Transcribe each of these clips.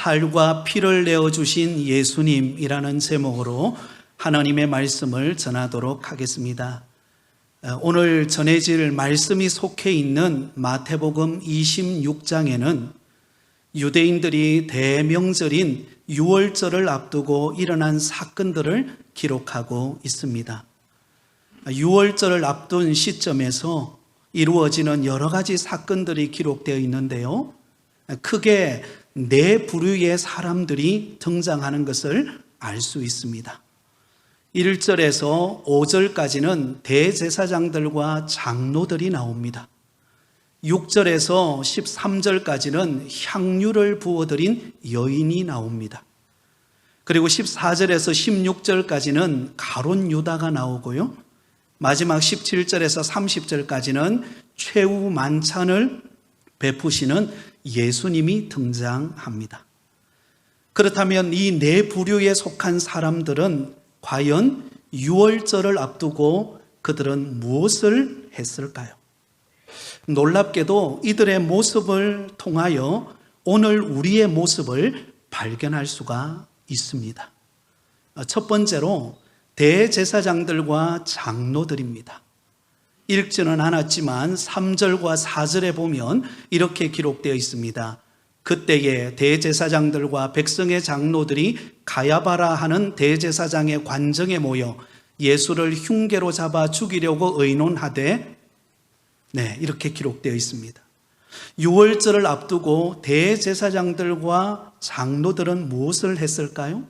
살과 피를 내어주신 예수님이라는 제목으로 하나님의 말씀을 전하도록 하겠습니다. 오늘 전해질 말씀이 속해 있는 마태복음 26장에는 유대인들이 대명절인 유월절을 앞두고 일어난 사건들을 기록하고 있습니다. 유월절을 앞둔 시점에서 이루어지는 여러 가지 사건들이 기록되어 있는데요, 크게 네 부류의 사람들이 등장하는 것을 알 수 있습니다. 1절에서 5절까지는 대제사장들과 장로들이 나옵니다. 6절에서 13절까지는 향유를 부어드린 여인이 나옵니다. 그리고 14절에서 16절까지는 가룟 유다가 나오고요, 마지막 17절에서 30절까지는 최후 만찬을 베푸시는 예수님이 등장합니다. 그렇다면 이 네 부류에 속한 사람들은 과연 유월절을 앞두고 그들은 무엇을 했을까요? 놀랍게도 이들의 모습을 통하여 오늘 우리의 모습을 발견할 수가 있습니다. 첫 번째로 대제사장들과 장로들입니다. 읽지는 않았지만 3절과 4절에 보면 이렇게 기록되어 있습니다. 그때에 대제사장들과 백성의 장로들이 가야바라 하는 대제사장의 관정에 모여 예수를 흉계로 잡아 죽이려고 의논하되, 이렇게 기록되어 있습니다. 유월절을 앞두고 대제사장들과 장로들은 무엇을 했을까요?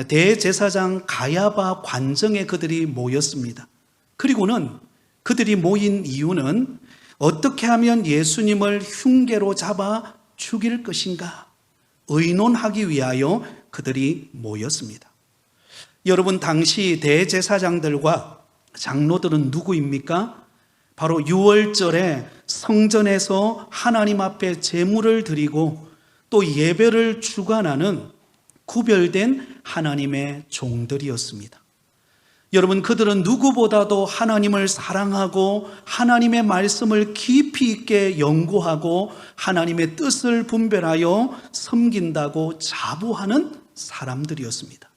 대제사장 가야바 관정에 그들이 모였습니다. 그리고는 그들이 모인 이유는 어떻게 하면 예수님을 흉계로 잡아 죽일 것인가 의논하기 위하여 그들이 모였습니다. 여러분, 당시 대제사장들과 장로들은 누구입니까? 바로 유월절에 성전에서 하나님 앞에 제물을 드리고 또 예배를 주관하는 구별된 하나님의 종들이었습니다. 여러분, 그들은 누구보다도 하나님을 사랑하고 하나님의 말씀을 깊이 있게 연구하고 하나님의 뜻을 분별하여 섬긴다고 자부하는 사람들이었습니다.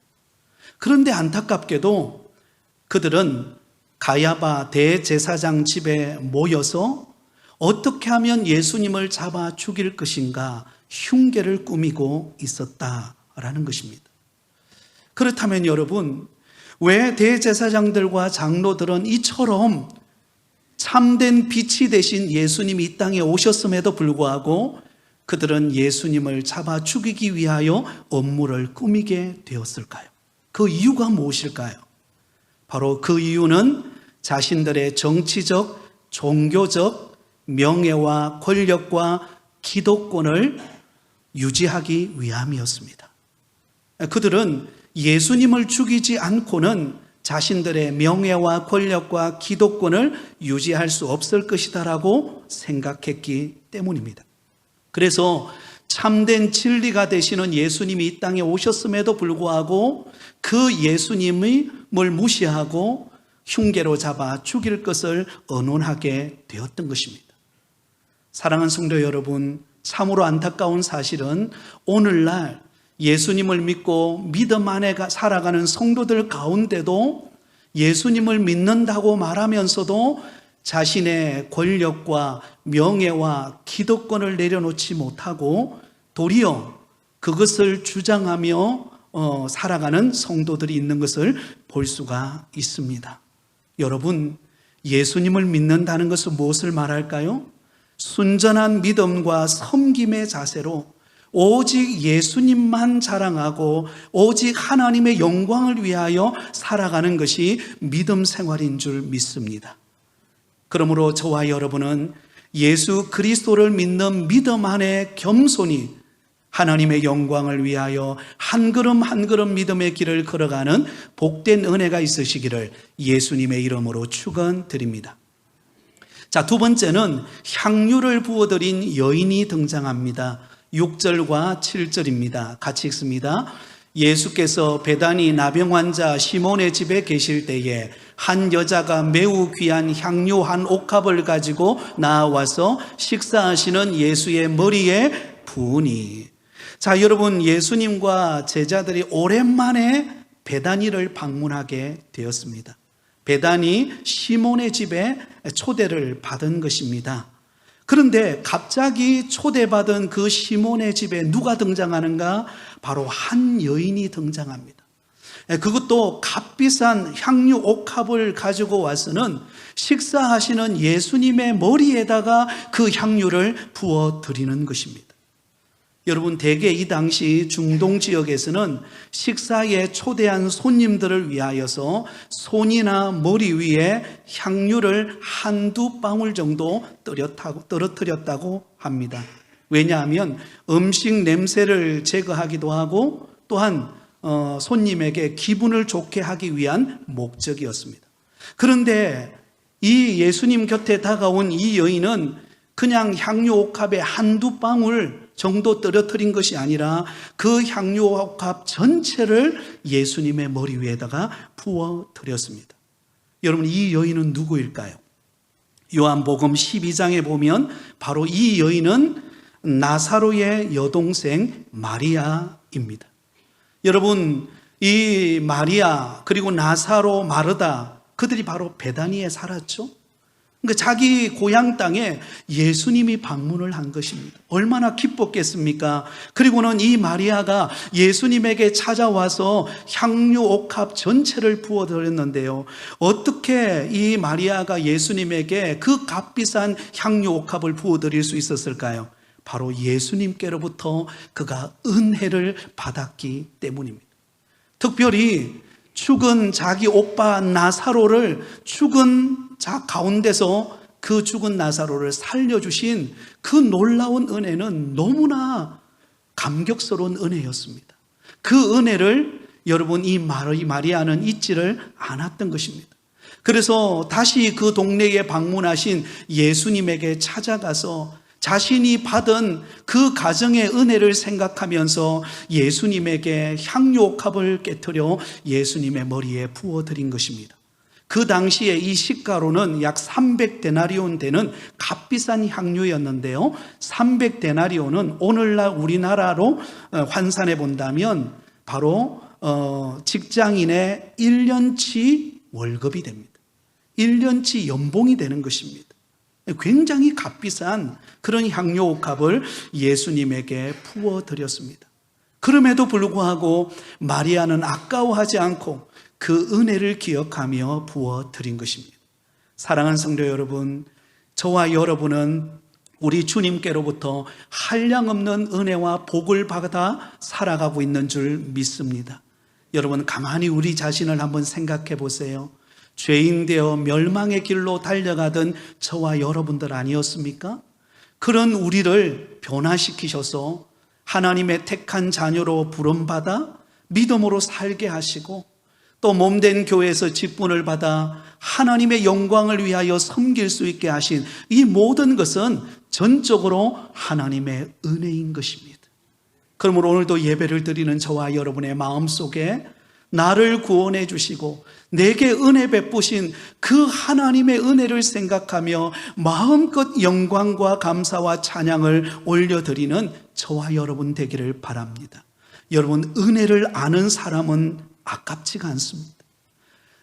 그런데 안타깝게도 그들은 가야바 대제사장 집에 모여서 어떻게 하면 예수님을 잡아 죽일 것인가 흉계를 꾸미고 있었다라는 것입니다. 그렇다면 여러분, 왜 대제사장들과 장로들은 이처럼 참된 빛이 되신 예수님이 이 땅에 오셨음에도 불구하고 그들은 예수님을 잡아 죽이기 위하여 업무를 꾸미게 되었을까요? 그 이유가 무엇일까요? 바로 그 이유는 자신들의 정치적, 종교적 명예와 권력과 기득권을 유지하기 위함이었습니다. 그들은 예수님을 죽이지 않고는 자신들의 명예와 권력과 기득권을 유지할 수 없을 것이다라고 생각했기 때문입니다. 그래서 참된 진리가 되시는 예수님이 이 땅에 오셨음에도 불구하고 그 예수님을 무시하고 흉계로 잡아 죽일 것을 의논하게 되었던 것입니다. 사랑하는 성도 여러분, 참으로 안타까운 사실은 오늘날 예수님을 믿고 믿음 안에 살아가는 성도들 가운데도 예수님을 믿는다고 말하면서도 자신의 권력과 명예와 기득권을 내려놓지 못하고 도리어 그것을 주장하며 살아가는 성도들이 있는 것을 볼 수가 있습니다. 여러분, 예수님을 믿는다는 것은 무엇을 말할까요? 순전한 믿음과 섬김의 자세로 오직 예수님만 자랑하고 오직 하나님의 영광을 위하여 살아가는 것이 믿음 생활인 줄 믿습니다. 그러므로 저와 여러분은 예수 그리스도를 믿는 믿음 안에 겸손히 하나님의 영광을 위하여 한 걸음 한 걸음 믿음의 길을 걸어가는 복된 은혜가 있으시기를 예수님의 이름으로 축원드립니다. 자, 두 번째는 향유를 부어드린 여인이 등장합니다. 6절과 7절입니다. 같이 읽습니다. 예수께서 베다니 나병 환자 시몬의 집에 계실 때에 한 여자가 매우 귀한 향유 한 옥합을 가지고 나와서 식사하시는 예수의 머리에 부으니 자, 여러분, 예수님과 제자들이 오랜만에 베다니를 방문하게 되었습니다. 베다니 시몬의 집에 초대를 받은 것입니다. 그런데 갑자기 초대받은 그 시몬의 집에 누가 등장하는가? 바로 한 여인이 등장합니다. 그것도 값비싼 향유 옥합을 가지고 와서는 식사하시는 예수님의 머리에다가 그 향유를 부어 드리는 것입니다. 여러분, 대개 이 당시 중동 지역에서는 식사에 초대한 손님들을 위하여서 손이나 머리 위에 향유를 한두 방울 정도 떨어뜨렸다고 합니다. 왜냐하면 음식 냄새를 제거하기도 하고 또한 손님에게 기분을 좋게 하기 위한 목적이었습니다. 그런데 이 예수님 곁에 다가온 이 여인은 그냥 향유 옥합에 한두 방울 정도 떨어뜨린 것이 아니라 그 향유 옥합 전체를 예수님의 머리 위에다가 부어 드렸습니다. 여러분, 이 여인은 누구일까요? 요한복음 12장에 보면 바로 이 여인은 나사로의 여동생 마리아입니다. 여러분, 이 마리아 그리고 나사로, 마르다, 그들이 바로 베다니에 살았죠. 그러니까 자기 고향 땅에 예수님이 방문을 한 것입니다. 얼마나 기뻤겠습니까? 그리고는 이 마리아가 예수님에게 찾아와서 향유 옥합 전체를 부어드렸는데요, 어떻게 이 마리아가 예수님에게 그 값비싼 향유 옥합을 부어드릴 수 있었을까요? 바로 예수님께로부터 그가 은혜를 받았기 때문입니다. 특별히 죽은 자기 오빠 나사로를 죽은 자 가운데서 그 죽은 나사로를 살려주신 그 놀라운 은혜는 너무나 감격스러운 은혜였습니다. 그 은혜를 여러분, 이 마리아는 잊지를 않았던 것입니다. 그래서 다시 그 동네에 방문하신 예수님에게 찾아가서 자신이 받은 그 가정의 은혜를 생각하면서 예수님에게 향유 옥합을 깨트려 예수님의 머리에 부어드린 것입니다. 그 당시에 이 시가로는 약 300데나리온 되는 값비싼 향유였는데요, 300데나리온은 오늘날 우리나라로 환산해 본다면 바로 직장인의 1년치 월급이 됩니다. 1년치 연봉이 되는 것입니다. 굉장히 값비싼 그런 향유 옥합을 예수님에게 부어드렸습니다. 그럼에도 불구하고 마리아는 아까워하지 않고 그 은혜를 기억하며 부어드린 것입니다. 사랑하는 성도 여러분, 저와 여러분은 우리 주님께로부터 한량없는 은혜와 복을 받아 살아가고 있는 줄 믿습니다. 여러분, 가만히 우리 자신을 한번 생각해 보세요. 죄인 되어 멸망의 길로 달려가던 저와 여러분들 아니었습니까? 그런 우리를 변화시키셔서 하나님의 택한 자녀로 부름받아 믿음으로 살게 하시고, 또 몸된 교회에서 직분을 받아 하나님의 영광을 위하여 섬길 수 있게 하신 이 모든 것은 전적으로 하나님의 은혜인 것입니다. 그러므로 오늘도 예배를 드리는 저와 여러분의 마음속에 나를 구원해 주시고 내게 은혜 베푸신 그 하나님의 은혜를 생각하며 마음껏 영광과 감사와 찬양을 올려드리는 저와 여러분 되기를 바랍니다. 여러분, 은혜를 아는 사람은 아깝지가 않습니다.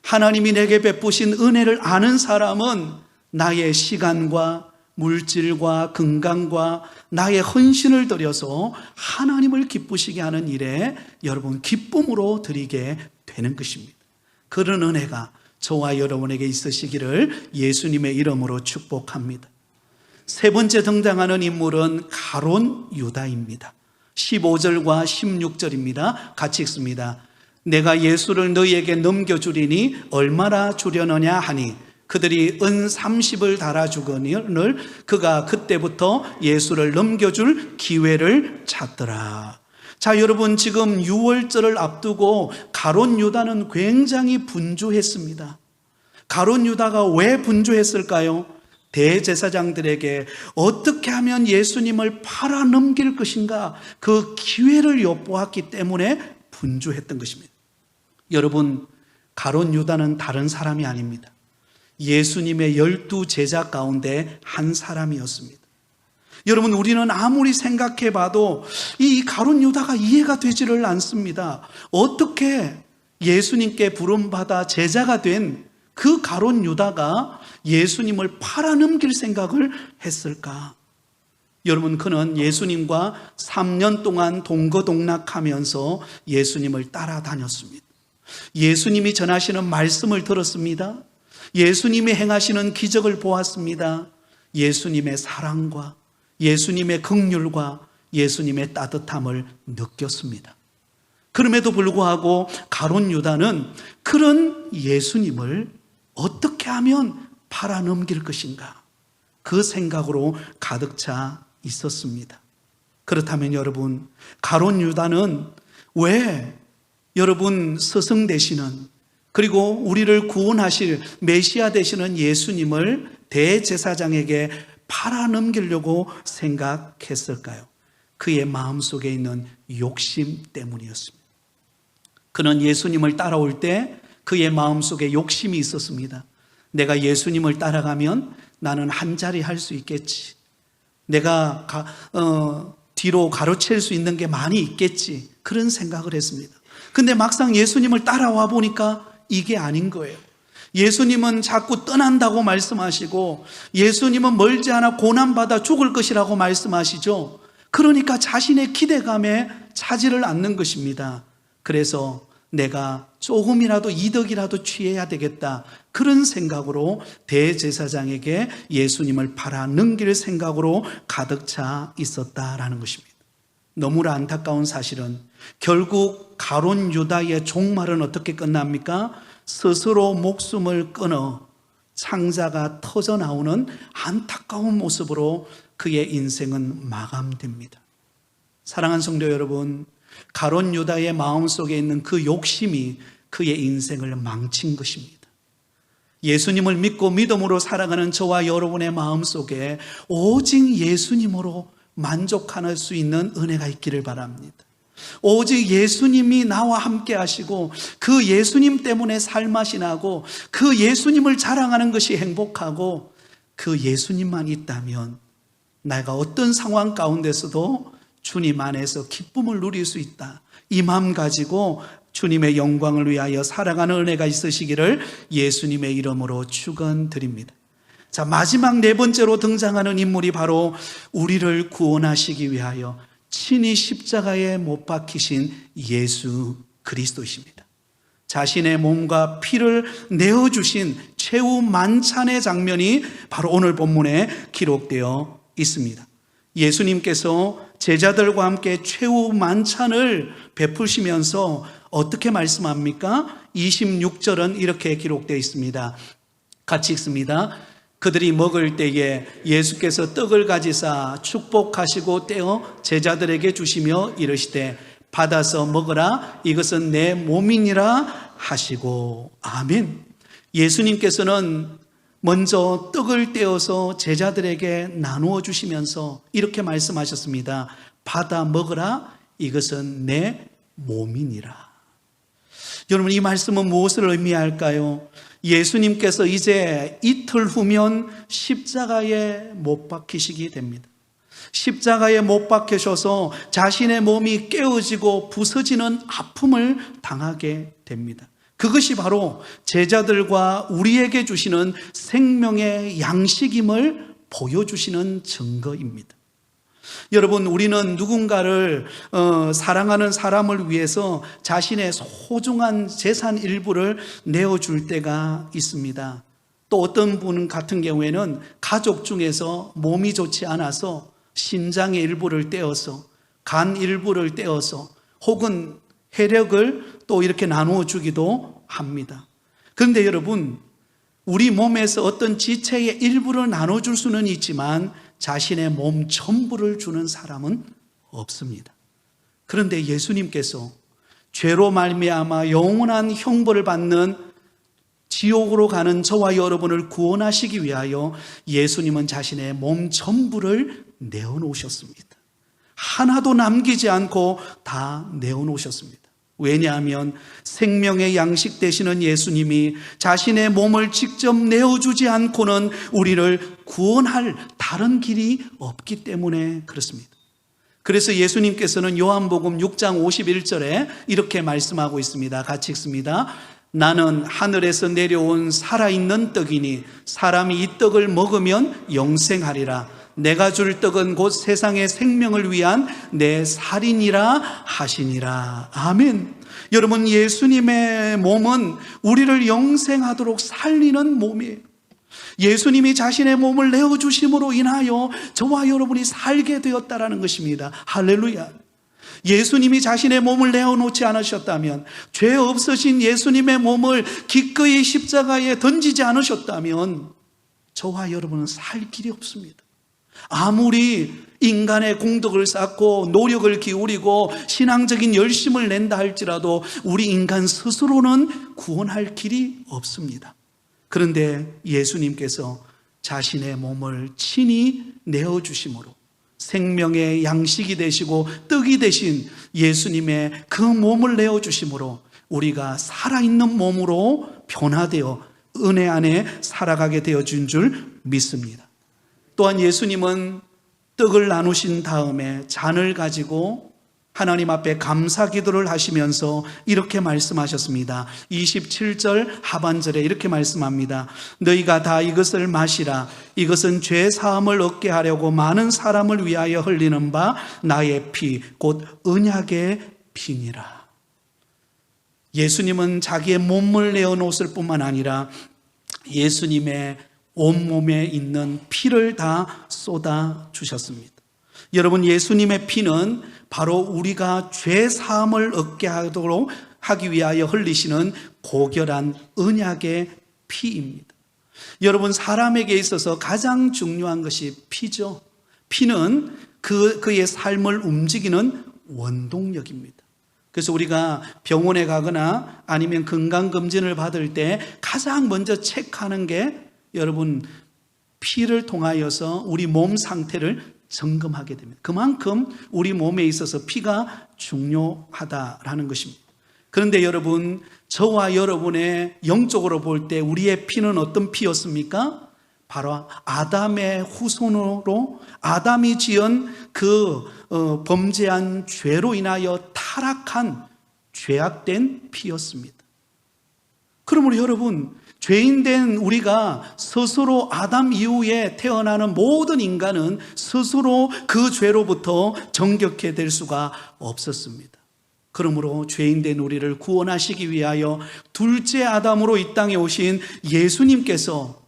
하나님이 내게 베푸신 은혜를 아는 사람은 나의 시간과 물질과 건강과 나의 헌신을 들여서 하나님을 기쁘시게 하는 일에 여러분 기쁨으로 드리게 되는 것입니다. 그런 은혜가 저와 여러분에게 있으시기를 예수님의 이름으로 축복합니다. 세 번째 등장하는 인물은 가룟 유다입니다. 15절과 16절입니다. 같이 읽습니다. 내가 예수를 너희에게 넘겨주리니 얼마나 주려느냐 하니 그들이 은 30을 달아주거늘 그가 그때부터 예수를 넘겨줄 기회를 찾더라. 자, 여러분, 지금 유월절을 앞두고 가룟 유다는 굉장히 분주했습니다. 가룟 유다가 왜 분주했을까요? 대제사장들에게 어떻게 하면 예수님을 팔아넘길 것인가, 그 기회를 엿보았기 때문에 분주했던 것입니다. 여러분, 가룟 유다는 다른 사람이 아닙니다. 예수님의 12 제자 가운데 한 사람이었습니다. 여러분, 우리는 아무리 생각해 봐도 이 가룟 유다가 이해가 되지를 않습니다. 어떻게 예수님께 부름받아 제자가 된 그 가룟 유다가 예수님을 팔아넘길 생각을 했을까? 여러분, 그는 예수님과 3년 동안 동거동락하면서 예수님을 따라다녔습니다. 예수님이 전하시는 말씀을 들었습니다. 예수님이 행하시는 기적을 보았습니다. 예수님의 사랑과 예수님의 긍휼과 예수님의 따뜻함을 느꼈습니다. 그럼에도 불구하고 가룟 유다는 그런 예수님을 어떻게 하면 팔아넘길 것인가, 그 생각으로 가득 차 있었습니다. 그렇다면 여러분, 가룟 유다는 왜 여러분 스승 되시는, 그리고 우리를 구원하실 메시아 되시는 예수님을 대제사장에게 팔아넘기려고 생각했을까요? 그의 마음속에 있는 욕심 때문이었습니다. 그는 예수님을 따라올 때 그의 마음속에 욕심이 있었습니다. 내가 예수님을 따라가면 나는 한 자리 할 수 있겠지. 내가 뒤로 가로챌 수 있는 게 많이 있겠지. 그런 생각을 했습니다. 근데 막상 예수님을 따라와 보니까 이게 아닌 거예요. 예수님은 자꾸 떠난다고 말씀하시고, 예수님은 멀지 않아 고난받아 죽을 것이라고 말씀하시죠. 그러니까 자신의 기대감에 차지를 않는 것입니다. 그래서 내가 조금이라도 이득이라도 취해야 되겠다, 그런 생각으로 대제사장에게 예수님을 팔아넘길 생각으로 가득 차 있었다라는 것입니다. 너무나 안타까운 사실은 결국 가룟 유다의 종말은 어떻게 끝납니까? 스스로 목숨을 끊어 창자가 터져 나오는 안타까운 모습으로 그의 인생은 마감됩니다. 사랑하는 성도 여러분, 가룟 유다의 마음속에 있는 그 욕심이 그의 인생을 망친 것입니다. 예수님을 믿고 믿음으로 살아가는 저와 여러분의 마음속에 오직 예수님으로 만족할 수 있는 은혜가 있기를 바랍니다. 오직 예수님이 나와 함께 하시고 그 예수님 때문에 살맛이 나고 그 예수님을 자랑하는 것이 행복하고, 그 예수님만 있다면 내가 어떤 상황 가운데서도 주님 안에서 기쁨을 누릴 수 있다, 이 마음 가지고 주님의 영광을 위하여 살아가는 은혜가 있으시기를 예수님의 이름으로 축원드립니다. 자, 마지막 네 번째로 등장하는 인물이 바로 우리를 구원하시기 위하여 친히 십자가에 못 박히신 예수 그리스도이십니다. 자신의 몸과 피를 내어주신 최후 만찬의 장면이 바로 오늘 본문에 기록되어 있습니다. 예수님께서 제자들과 함께 최후 만찬을 베푸시면서 어떻게 말씀합니까? 26절은 이렇게 기록되어 있습니다. 같이 읽습니다. 그들이 먹을 때에 예수께서 떡을 가지사 축복하시고 떼어 제자들에게 주시며 이르시되 받아서 먹으라, 이것은 내 몸이니라 하시고. 아멘. 예수님께서는 먼저 떡을 떼어서 제자들에게 나누어 주시면서 이렇게 말씀하셨습니다. 받아 먹으라, 이것은 내 몸이니라. 여러분, 이 말씀은 무엇을 의미할까요? 예수님께서 이제 이틀 후면 십자가에 못 박히시게 됩니다. 십자가에 못 박히셔서 자신의 몸이 깨어지고 부서지는 아픔을 당하게 됩니다. 그것이 바로 제자들과 우리에게 주시는 생명의 양식임을 보여주시는 증거입니다. 여러분, 우리는 누군가를 사랑하는 사람을 위해서 자신의 소중한 재산 일부를 내어줄 때가 있습니다. 또 어떤 분 같은 경우에는 가족 중에서 몸이 좋지 않아서 심장의 일부를 떼어서, 간 일부를 떼어서, 혹은 혈액을 또 이렇게 나누어 주기도 합니다. 그런데 여러분, 우리 몸에서 어떤 지체의 일부를 나눠줄 수는 있지만 자신의 몸 전부를 주는 사람은 없습니다. 그런데 예수님께서 죄로 말미암아 영원한 형벌을 받는 지옥으로 가는 저와 여러분을 구원하시기 위하여 예수님은 자신의 몸 전부를 내어놓으셨습니다. 하나도 남기지 않고 다 내어놓으셨습니다. 왜냐하면 생명의 양식 되시는 예수님이 자신의 몸을 직접 내어주지 않고는 우리를 구원할 다른 길이 없기 때문에 그렇습니다. 그래서 예수님께서는 요한복음 6장 51절에 이렇게 말씀하고 있습니다. 같이 읽습니다. 나는 하늘에서 내려온 살아있는 떡이니 사람이 이 떡을 먹으면 영생하리라. 내가 줄 떡은 곧 세상의 생명을 위한 내 살이니라 하시니라. 아멘. 여러분, 예수님의 몸은 우리를 영생하도록 살리는 몸이에요. 예수님이 자신의 몸을 내어주심으로 인하여 저와 여러분이 살게 되었다라는 것입니다. 할렐루야. 예수님이 자신의 몸을 내어놓지 않으셨다면, 죄 없으신 예수님의 몸을 기꺼이 십자가에 던지지 않으셨다면 저와 여러분은 살 길이 없습니다. 아무리 인간의 공덕을 쌓고 노력을 기울이고 신앙적인 열심을 낸다 할지라도 우리 인간 스스로는 구원할 길이 없습니다. 그런데 예수님께서 자신의 몸을 친히 내어주심으로 생명의 양식이 되시고 떡이 되신 예수님의 그 몸을 내어주심으로 우리가 살아있는 몸으로 변화되어 은혜 안에 살아가게 되어준 줄 믿습니다. 또한 예수님은 떡을 나누신 다음에 잔을 가지고 하나님 앞에 감사 기도를 하시면서 이렇게 말씀하셨습니다. 27절 하반절에 이렇게 말씀합니다. 너희가 다 이것을 마시라. 이것은 죄 사함을 얻게 하려고 많은 사람을 위하여 흘리는 바 나의 피, 곧 언약의 피니라. 예수님은 자기의 몸을 내어놓았을 뿐만 아니라 예수님의 온몸에 있는 피를 다 쏟아 주셨습니다. 여러분, 예수님의 피는 바로 우리가 죄 사함을 얻게 하도록 하기 위하여 흘리시는 고결한 언약의 피입니다. 여러분, 사람에게 있어서 가장 중요한 것이 피죠. 피는 그의 삶을 움직이는 원동력입니다. 그래서 우리가 병원에 가거나 아니면 건강검진을 받을 때 가장 먼저 체크하는 게 여러분, 피를 통하여서 우리 몸 상태를 점검하게 됩니다. 그만큼 우리 몸에 있어서 피가 중요하다라는 것입니다. 그런데 여러분, 저와 여러분의 영적으로 볼 때 우리의 피는 어떤 피였습니까? 바로 아담의 후손으로 아담이 지은 그 범죄한 죄로 인하여 타락한 죄악된 피였습니다. 그러므로 여러분, 죄인된 우리가 스스로 아담 이후에 태어나는 모든 인간은 스스로 그 죄로부터 정결케 될 수가 없었습니다. 그러므로 죄인된 우리를 구원하시기 위하여 둘째 아담으로 이 땅에 오신 예수님께서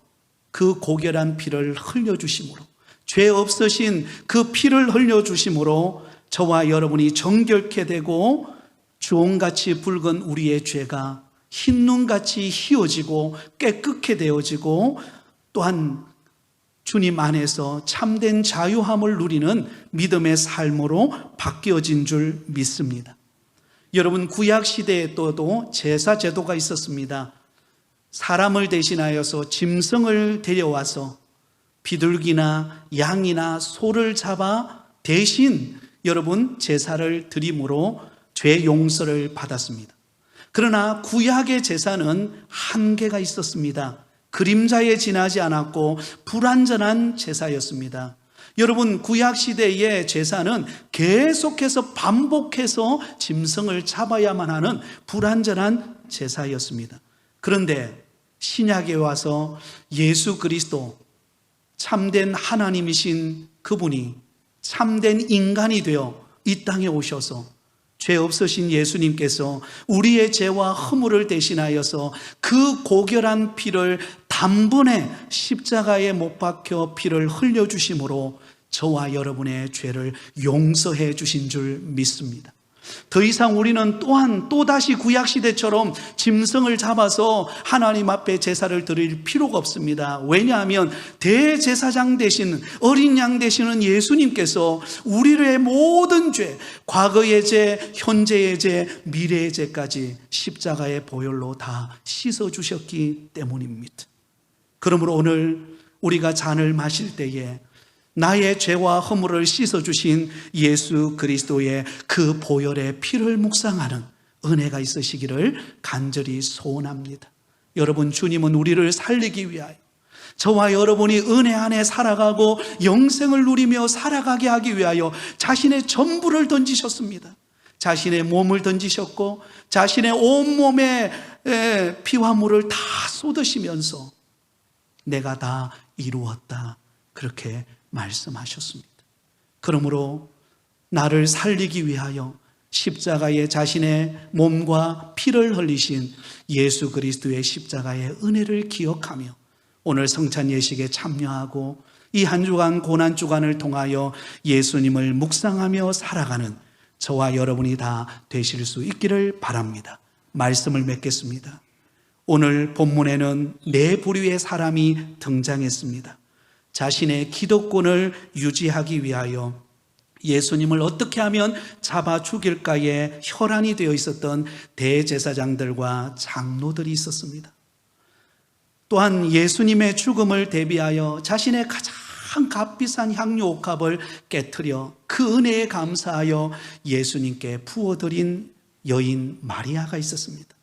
그 고결한 피를 흘려주심으로, 죄 없으신 그 피를 흘려주심으로 저와 여러분이 정결케 되고 주홍같이 붉은 우리의 죄가 흰눈같이 희어지고 깨끗게 되어지고 또한 주님 안에서 참된 자유함을 누리는 믿음의 삶으로 바뀌어진 줄 믿습니다. 여러분, 구약시대에 또도 제사 제도가 있었습니다. 사람을 대신하여서 짐승을 데려와서 비둘기나 양이나 소를 잡아 대신 여러분 제사를 드림으로 죄 용서를 받았습니다. 그러나 구약의 제사는 한계가 있었습니다. 그림자에 지나지 않았고 불완전한 제사였습니다. 여러분, 구약시대의 제사는 계속해서 반복해서 짐승을 잡아야만 하는 불완전한 제사였습니다. 그런데 신약에 와서 예수 그리스도 참된 하나님이신 그분이 참된 인간이 되어 이 땅에 오셔서 죄 없으신 예수님께서 우리의 죄와 허물을 대신하여서 그 고결한 피를 단번에 십자가에 못 박혀 피를 흘려주심으로 저와 여러분의 죄를 용서해 주신 줄 믿습니다. 더 이상 우리는 또한 또다시 구약시대처럼 짐승을 잡아서 하나님 앞에 제사를 드릴 필요가 없습니다. 왜냐하면 대제사장 되신 어린 양 되시는 예수님께서 우리의 모든 죄, 과거의 죄, 현재의 죄, 미래의 죄까지 십자가의 보혈로 다 씻어주셨기 때문입니다. 그러므로 오늘 우리가 잔을 마실 때에 나의 죄와 허물을 씻어주신 예수 그리스도의 그 보혈의 피를 묵상하는 은혜가 있으시기를 간절히 소원합니다. 여러분, 주님은 우리를 살리기 위하여 저와 여러분이 은혜 안에 살아가고 영생을 누리며 살아가게 하기 위하여 자신의 전부를 던지셨습니다. 자신의 몸을 던지셨고 자신의 온몸에 피와 물을 다 쏟으시면서 내가 다 이루었다, 그렇게 말씀하셨습니다. 그러므로 나를 살리기 위하여 십자가에 자신의 몸과 피를 흘리신 예수 그리스도의 십자가의 은혜를 기억하며 오늘 성찬 예식에 참여하고 이 한 주간 고난 주간을 통하여 예수님을 묵상하며 살아가는 저와 여러분이 다 되실 수 있기를 바랍니다. 말씀을 맺겠습니다. 오늘 본문에는 네 부류의 사람이 등장했습니다. 자신의 기득권을 유지하기 위하여 예수님을 어떻게 하면 잡아 죽일까에 혈안이 되어 있었던 대제사장들과 장로들이 있었습니다. 또한 예수님의 죽음을 대비하여 자신의 가장 값비싼 향유 옥합을 깨트려 그 은혜에 감사하여 예수님께 부어드린 여인 마리아가 있었습니다.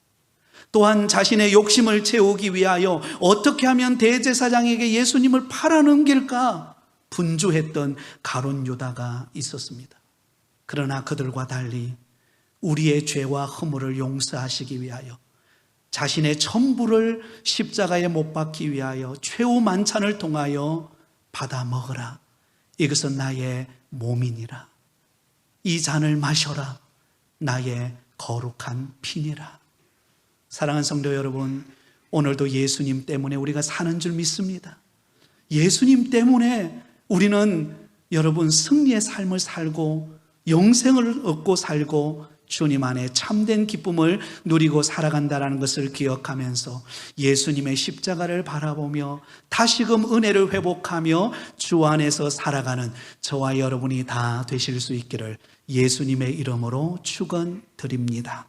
또한 자신의 욕심을 채우기 위하여 어떻게 하면 대제사장에게 예수님을 팔아넘길까 분주했던 가룟 유다가 있었습니다. 그러나 그들과 달리 우리의 죄와 허물을 용서하시기 위하여 자신의 전부를 십자가에 못 박기 위하여 최후 만찬을 통하여 받아 먹으라, 이것은 나의 몸이니라, 이 잔을 마셔라, 나의 거룩한 피니라. 사랑하는 성도 여러분, 오늘도 예수님 때문에 우리가 사는 줄 믿습니다. 예수님 때문에 우리는 여러분 승리의 삶을 살고 영생을 얻고 살고 주님 안에 참된 기쁨을 누리고 살아간다는 것을 기억하면서 예수님의 십자가를 바라보며 다시금 은혜를 회복하며 주 안에서 살아가는 저와 여러분이 다 되실 수 있기를 예수님의 이름으로 축원드립니다.